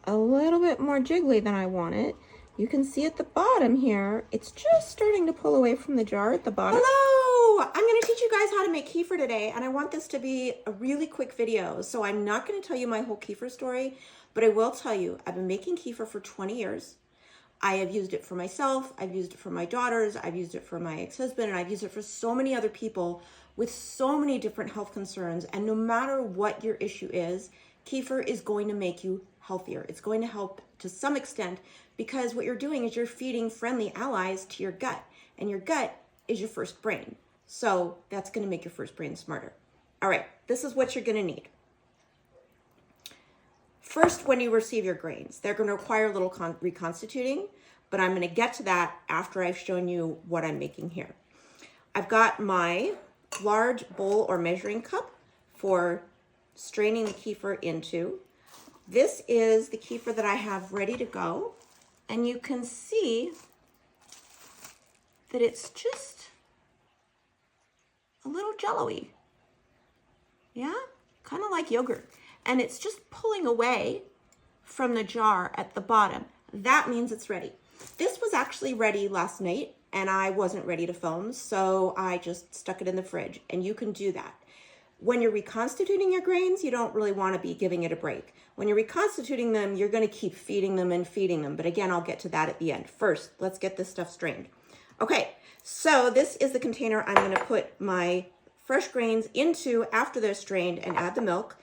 a little bit more jiggly than I want it. You can see at the bottom here, it's just starting to pull away from the jar at the bottom. Hello! I'm gonna teach you guys how to make kefir today, and I want this to be a really quick video. So I'm not gonna tell you my whole kefir story, but I will tell you, I've been making kefir for 20 years. I have used it for myself, I've used it for my daughters, I've used it for my ex-husband, and I've used it for so many other people with so many different health concerns. And no matter what your issue is, kefir is going to make you healthier. It's going to help to some extent because what you're doing is you're feeding friendly allies to your gut, and your gut is your first brain. So that's going to make your first brain smarter. All right, this is what you're going to need. First, when you receive your grains, they're going to require a little reconstituting, but I'm going to get to that after I've shown you what I'm making here. I've got my large bowl or measuring cup for straining the kefir into. This is the kefir that I have ready to go, and you can see that it's just a little jello-y. Yeah, kind of like yogurt. And it's just pulling away from the jar at the bottom. That means it's ready. This was actually ready last night, and I wasn't ready to film, so I just stuck it in the fridge, and you can do that. When you're reconstituting your grains, you don't really want to be giving it a break. When you're reconstituting them, you're going to keep feeding them and feeding them. But again, I'll get to that at the end. First, let's get this stuff strained. Okay, so this is the container I'm going to put my fresh grains into after they're strained and add the milk.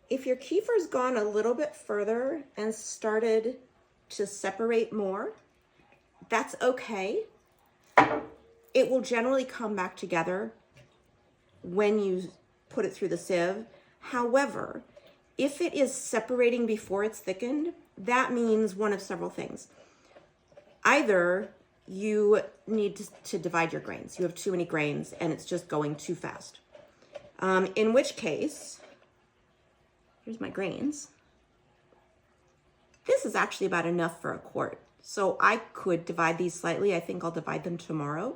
If your kefir's gone a little bit further and started to separate more, that's okay. It will generally come back together when you put it through the sieve. However, if it is separating before it's thickened, that means one of several things. Either you need to divide your grains. You have too many grains and it's just going too fast. In which case, here's my grains. This is actually about enough for a quart. So I could divide these slightly. I think I'll divide them tomorrow.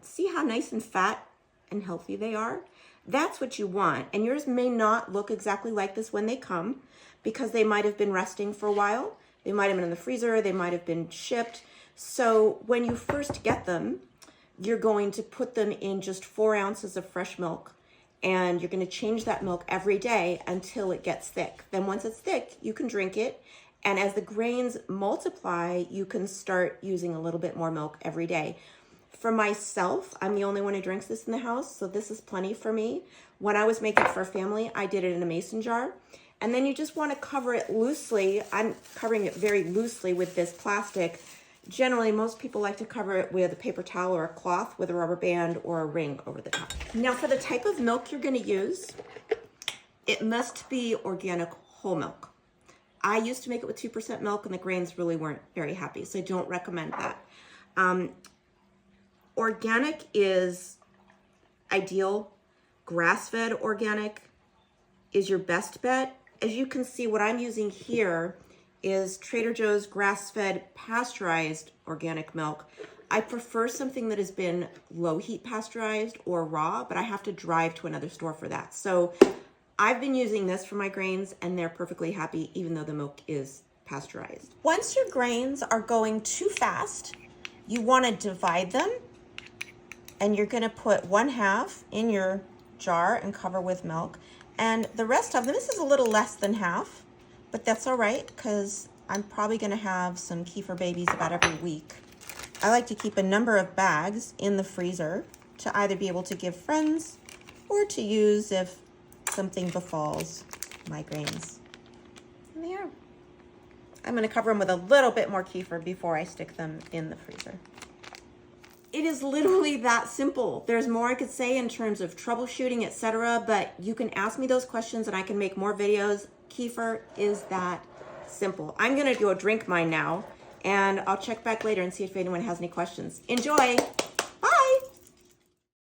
See how nice and fat and healthy they are? That's what you want. And yours may not look exactly like this when they come because they might have been resting for a while. They might have been in the freezer. They might have been shipped. So when you first get them, you're going to put them in just 4 ounces of fresh milk. And you're going to change that milk every day until it gets thick. Then once it's thick, you can drink it. And as the grains multiply, you can start using a little bit more milk every day. For myself, I'm the only one who drinks this in the house, so this is plenty for me. When I was making it for a family, I did it in a mason jar. And then you just want to cover it loosely. I'm covering it very loosely with this plastic. Generally, most people like to cover it with a paper towel or a cloth with a rubber band or a ring over the top. Now, for the type of milk you're going to use, it must be organic whole milk. I used to make it with 2% milk, and the grains really weren't very happy, so I don't recommend that. Organic is ideal. Grass-fed organic is your best bet. As you can see, what I'm using here is Trader Joe's grass-fed pasteurized organic milk. I prefer something that has been low heat pasteurized or raw, but I have to drive to another store for that. So I've been using this for my grains and they're perfectly happy even though the milk is pasteurized. Once your grains are going too fast, you want to divide them and you're going to put 1/2 in your jar and cover with milk. And the rest of them, this is a little less than half, but that's all right because I'm probably going to have some kefir babies about every week. I like to keep a number of bags in the freezer to either be able to give friends or to use if something befalls my grains. And they are. I'm going to cover them with a little bit more kefir before I stick them in the freezer. It is literally that simple. There's more I could say in terms of troubleshooting, etc., but you can ask me those questions and I can make more videos. Kefir is that simple. I'm going to go drink mine now, and I'll check back later and see if anyone has any questions. Enjoy!